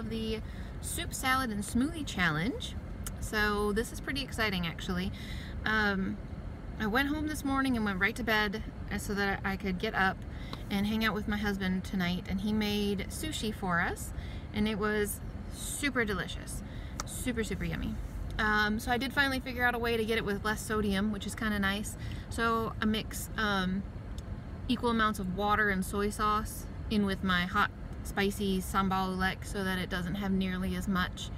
of the soup, salad, and smoothie challenge. So this is pretty exciting, actually. I went home this morning and went right to bed so that I could get up and hang out with my husband tonight, and he made sushi for us, and it was super delicious. Super, super yummy. So I did finally figure out a way to get it with less sodium, which is kind of nice. So I mix equal amounts of water and soy sauce in with my hot, spicy sambal ulek so that it doesn't have nearly as much,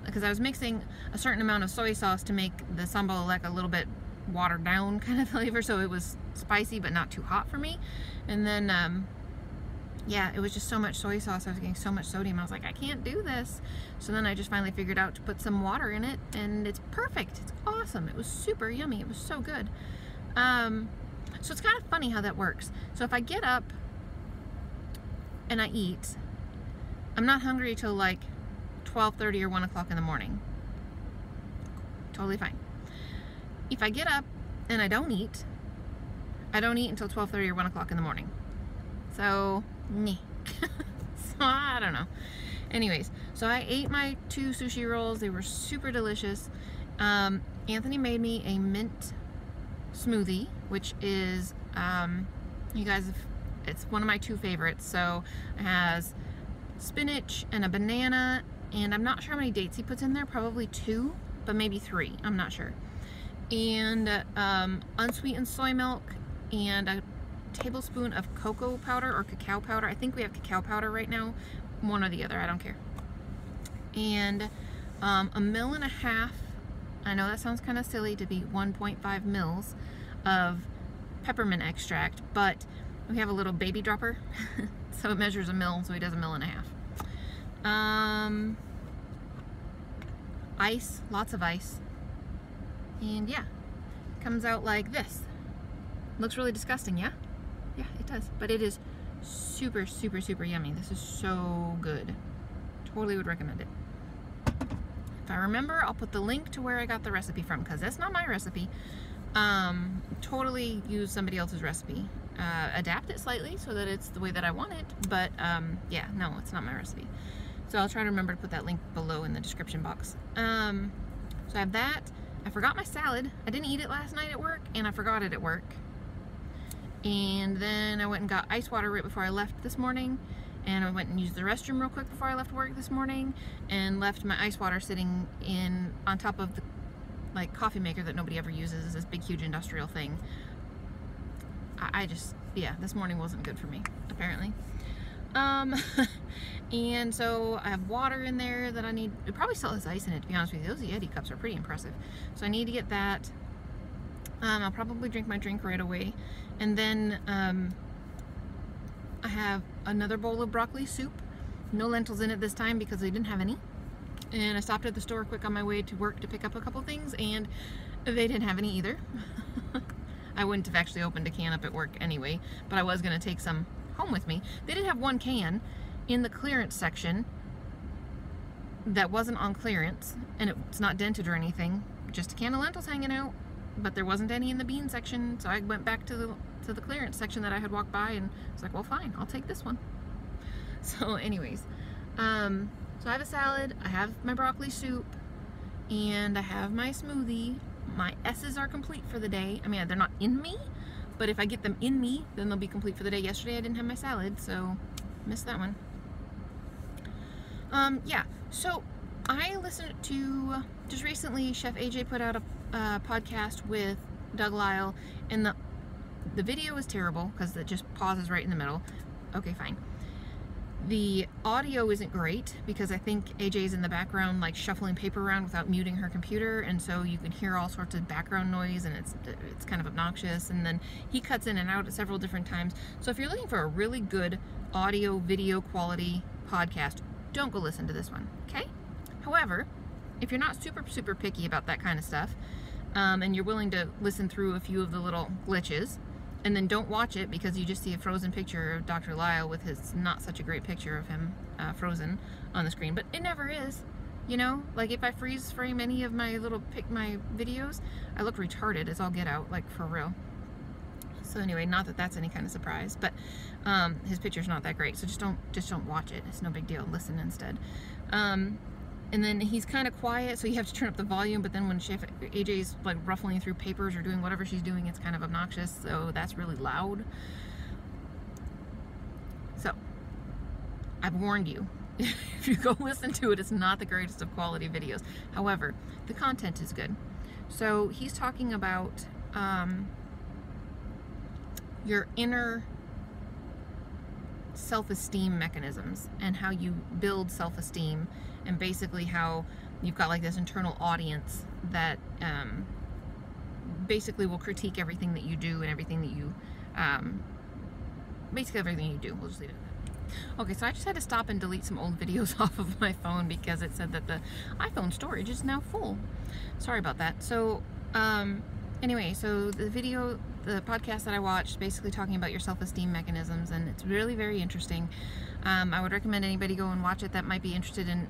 because I was mixing a certain amount of soy sauce to make the sambal ulek a little bit watered down kind of flavor, so it was spicy but not too hot for me. And then yeah, it was just so much soy sauce, I was getting so much sodium, I was like, I can't do this. So then I just finally figured out to put some water in it, and it's perfect. It's awesome. It was super yummy. It was so good. So it's kind of funny how that works. So if I get up and I eat, I'm not hungry till like 12:30 or 1 o'clock in the morning. Totally fine. If I get up and I don't eat until 12:30 or 1 o'clock in the morning. So, meh. So I don't know. Anyways, so I ate my 2 sushi rolls. They were super delicious. Anthony made me a mint smoothie, which is, you guys, it's one of my 2 favorites. So it has spinach and a banana, and I'm not sure how many dates he puts in there, probably 2, but maybe 3, I'm not sure. And unsweetened soy milk and a tablespoon of cocoa powder or cacao powder. I think we have cacao powder right now, one or the other, I don't care. And 1.5 mils, I know that sounds kind of silly to be 1.5 mils of peppermint extract, but we have a little baby dropper, so it measures 1 mil, so he does 1.5 mils. Ice, lots of ice, and yeah, it comes out like this. Looks really disgusting, yeah? Yeah, it does, but it is super, super, super yummy. This is so good. Totally would recommend it. If I remember, I'll put the link to where I got the recipe from, because that's not my recipe. Totally use somebody else's recipe. Adapt it slightly so that it's the way that I want it, but yeah, no, it's not my recipe. So I'll try to remember to put that link below in the description box. So I have that. I forgot my salad. I didn't eat it last night at work, and I forgot it at work. And then I went and got ice water right before I left this morning, and I went and used the restroom real quick before I left work this morning, and left my ice water sitting on top of the like coffee maker that nobody ever uses. It's this big huge industrial thing. I just, yeah, this morning wasn't good for me, apparently. And so I have water in there that I need. It probably still has ice in it, to be honest with you. Those Yeti cups are pretty impressive. So I need to get that. I'll probably drink my drink right away. And then I have another bowl of broccoli soup. No lentils in it this time because they didn't have any. And I stopped at the store quick on my way to work to pick up a couple things, and they didn't have any either. I wouldn't have actually opened a can up at work anyway, but I was going to take some home with me. They did have 1 can in the clearance section that wasn't on clearance, and it's not dented or anything, just a can of lentils hanging out, but there wasn't any in the bean section, so I went back to the clearance section that I had walked by, and I was like, well, fine, I'll take this one. So anyways, so I have a salad, I have my broccoli soup, and I have my smoothie. My S's are complete for the day. I mean, they're not in me, but if I get them in me, then they'll be complete for the day. Yesterday I didn't have my salad, so missed that one. Yeah, so I listened to, just recently, Chef AJ put out a podcast with Dr Lisle, and the video is terrible because it just pauses right in the middle. Okay, fine. The audio isn't great because I think AJ's in the background like shuffling paper around without muting her computer, and so you can hear all sorts of background noise, and it's kind of obnoxious, and then he cuts in and out at several different times. So if you're looking for a really good audio video quality podcast, don't go listen to this one, okay? However, if you're not super picky about that kind of stuff, and you're willing to listen through a few of the little glitches, and then don't watch it because you just see a frozen picture of Dr. Lisle with his not such a great picture of him frozen on the screen, but it never is, you know? Like if I freeze frame any of my my videos, I look retarded as all get out, like for real. So anyway, not that that's any kind of surprise, but his picture's not that great, so just don't watch it. It's no big deal. Listen instead. And then he's kind of quiet, so you have to turn up the volume, but then when AJ's like ruffling through papers or doing whatever she's doing, it's kind of obnoxious, so that's really loud. So, I've warned you. If you go listen to it, it's not the greatest of quality videos. However, the content is good. So, he's talking about your inner self-esteem mechanisms and how you build self-esteem, and basically how you've got like this internal audience that basically will critique everything that you do and everything that you basically everything you do. We'll just leave it at that. Okay, so I just had to stop and delete some old videos off of my phone because it said that the iPhone storage is now full. Sorry about that. So anyway, so the podcast that I watched, basically talking about your self-esteem mechanisms, and it's really very interesting. I would recommend anybody go and watch it that might be interested in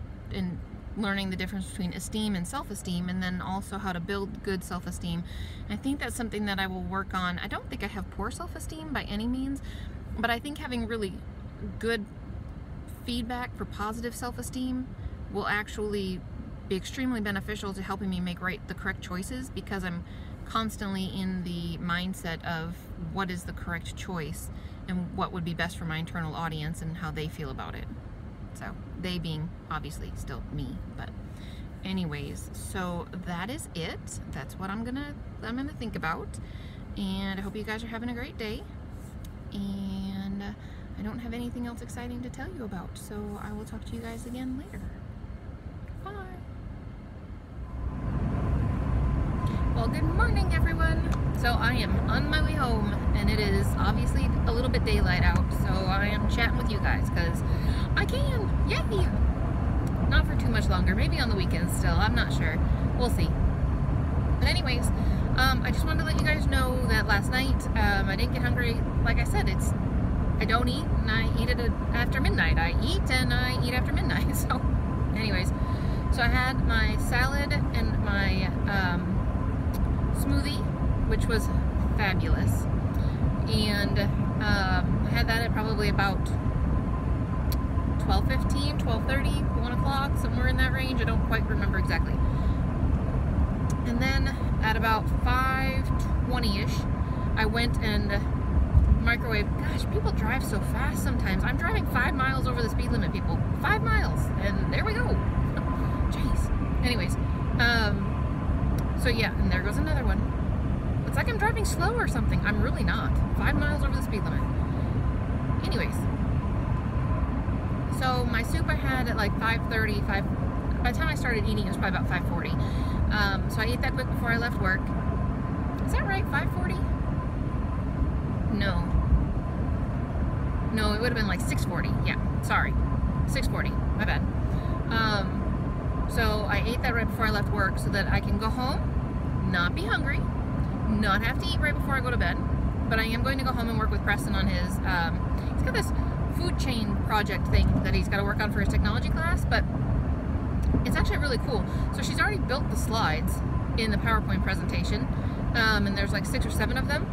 learning the difference between esteem and self-esteem, and then also how to build good self-esteem. And I think that's something that I will work on. I don't think I have poor self-esteem by any means, but I think having really good feedback for positive self-esteem will actually be extremely beneficial to helping me make the correct choices, because I'm constantly in the mindset of what is the correct choice and what would be best for my internal audience and how they feel about it. So they being obviously still me, but anyways, so that is it. That's what I'm gonna think about, and I hope you guys are having a great day, and I don't have anything else exciting to tell you about, so I will talk to you guys again later. Bye. Well, good morning, everyone. So I am on my way home, and it is obviously a little bit daylight out, so I am chatting with you guys because I can. Yay! Not for too much longer. Maybe on the weekends still. I'm not sure. We'll see. But anyways, I just wanted to let you guys know that last night I didn't get hungry. Like I said, I don't eat, and I eat it after midnight. I eat and I eat after midnight. So anyways, so I had my salad and my smoothie, which was fabulous, and I had that at probably about 12:15, 12:30, 1 o'clock, somewhere in that range. I don't quite remember exactly. And then at about 5:20ish, I went and microwaved. Gosh, people drive so fast sometimes. I'm driving 5 miles over the speed limit, people. 5 miles, and there we go. Jeez. Anyways, so yeah, and there goes another one. It's like I'm driving slow or something. I'm really not. 5 miles over the speed limit. Anyways, so my soup I had at like 5:30. By the time I started eating, it was probably about 5:40. So I ate that quick before I left work. Is that right? 5:40? No, it would have been like 6:40. Yeah, sorry, 6:40. My bad. So I ate that right before I left work so that I can go home, not be hungry, not have to eat right before I go to bed. But I am going to go home and work with Preston on his, he's got this food chain project thing that he's got to work on for his technology class, but it's actually really cool. So she's already built the slides in the PowerPoint presentation, and there's like 6 or 7 of them,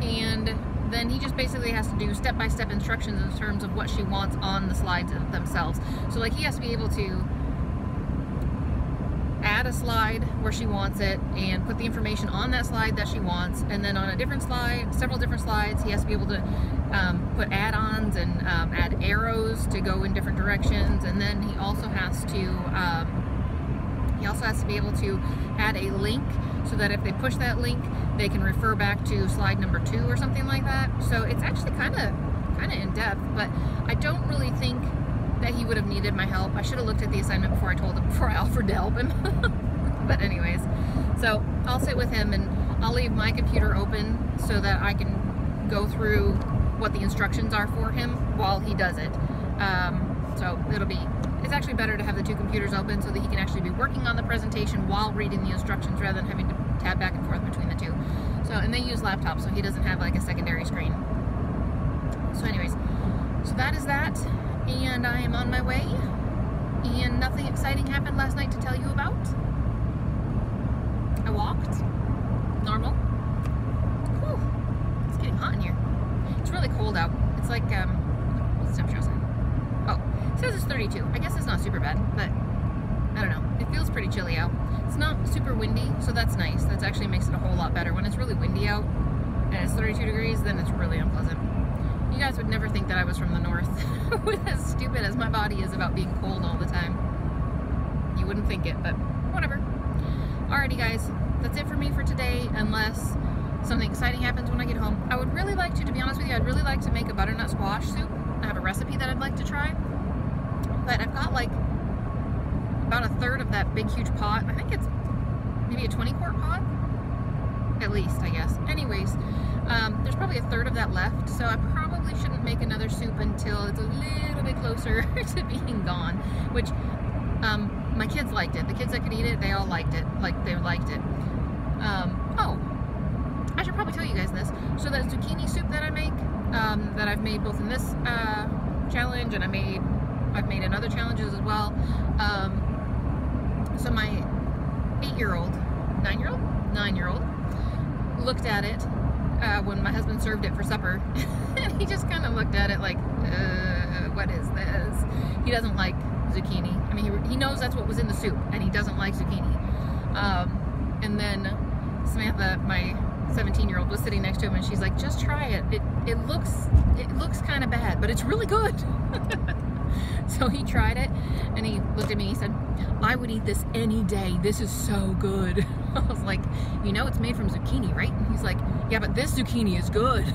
and then he just basically has to do step-by-step instructions in terms of what she wants on the slides themselves. So like he has to be able to add a slide where she wants it and put the information on that slide that she wants, and then on a different slide, several different slides, he has to be able to put add-ons and add arrows to go in different directions, and then he also has to be able to add a link so that if they push that link, they can refer back to slide number 2 or something like that. So it's actually kind of in-depth, but I don't really think that he would have needed my help. I should have looked at the assignment before I offered to help him. But anyways, so I'll sit with him and I'll leave my computer open so that I can go through what the instructions are for him while he does it. So it's actually better to have the 2 computers open so that he can actually be working on the presentation while reading the instructions rather than having to tab back and forth between the 2. So, and they use laptops, so he doesn't have like a secondary screen. So anyways, so that is that. And I am on my way, and nothing exciting happened last night to tell you about. I walked, normal. Whew, it's getting hot in It's like, what's the temperature outside? Oh, it says it's 32. I guess it's not super bad, but I don't know. It feels pretty chilly out. It's not super windy, so that's nice. That actually makes it a whole lot better. When it's really windy out and it's 32 degrees, then it's really unpleasant. You guys would never think that I was from the north, with as stupid as my body is about being cold all the time. You wouldn't think it, but whatever. Alrighty guys, that's it for me for today, unless something exciting happens when I get home. I would really like to be honest with you, I'd really like to make a butternut squash soup. I have a recipe that I'd like to try, but I've got like about a third of that big huge pot. I think it's maybe a 20-quart pot, at least, I guess. Anyways, there's probably a third of that left, so I probably shouldn't make another soup until it's a little bit closer to being gone, which my kids liked it. The kids that could eat it, they all liked it. They liked it. Oh, I should probably tell you guys this. So that zucchini soup that I make, that I've made both in this challenge, and I've made in other challenges as well. So my 9-year-old looked at it when my husband served it for supper, and he just kind of looked at it like, what is this? He doesn't like zucchini. I mean, he knows that's what was in the soup, and he doesn't like zucchini. And then Samantha, my 17-year-old, was sitting next to him, and she's like, just try it. It looks kind of bad, but it's really good. So he tried it, and he looked at me and he said, I would eat this any day. This is so good. I was like, you know it's made from zucchini, right? And he's like, yeah, but this zucchini is good.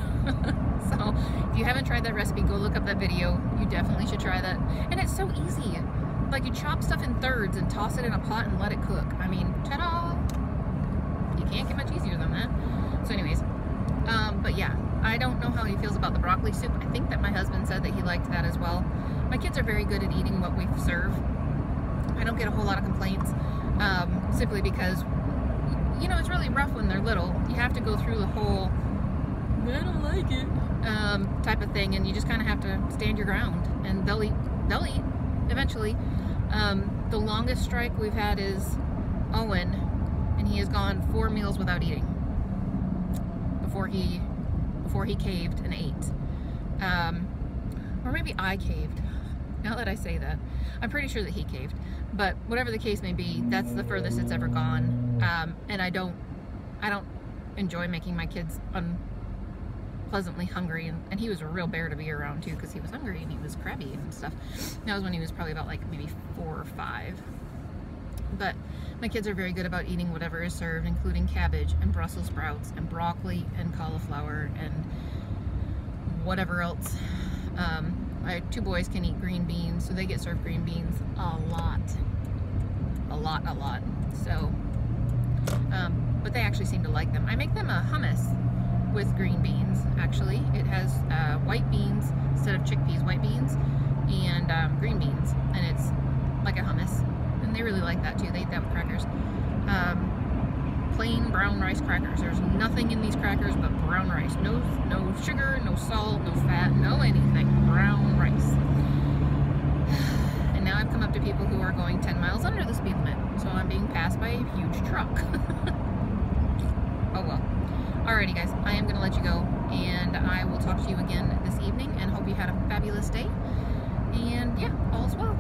So if you haven't tried that recipe, go look up that video. You definitely should try that. And it's so easy. Like, you chop stuff in thirds and toss it in a pot and let it cook. I mean, ta-da! You can't get much easier than that. So anyways, but yeah, I don't know how he feels about the broccoli soup. I think that my husband said that he liked that as well. My kids are very good at eating what we serve. I don't get a whole lot of complaints, simply because, you know, it's really rough when they're little. You have to go through the whole, I don't like it, type of thing, and you just kind of have to stand your ground, and they'll eat eventually. The longest strike we've had is Owen, and he has gone 4 meals without eating before he caved and ate. Or maybe I caved. Now that I say that, I'm pretty sure that he caved. But whatever the case may be, that's the furthest it's ever gone. And I don't enjoy making my kids unpleasantly hungry. And he was a real bear to be around too, because he was hungry and he was crabby and stuff. That was when he was probably about like maybe 4 or 5. But my kids are very good about eating whatever is served, including cabbage and Brussels sprouts and broccoli and cauliflower and whatever else. My 2 boys can eat green beans, so they get served green beans a lot. So, but they actually seem to like them. I make them a hummus with green beans, actually. It has white beans instead of chickpeas, white beans, and green beans, and it's like a hummus. And they really like that too. They eat that with crackers. Plain brown rice crackers. There's nothing in these crackers but brown rice. No sugar, no salt, no fat, no anything. Brown rice. And now I've come up to people who are going 10 miles under the speed limit. So I'm being passed by a huge truck. Oh well. Alrighty guys, I am going to let you go. And I will talk to you again this evening, and hope you had a fabulous day. And yeah, all's well.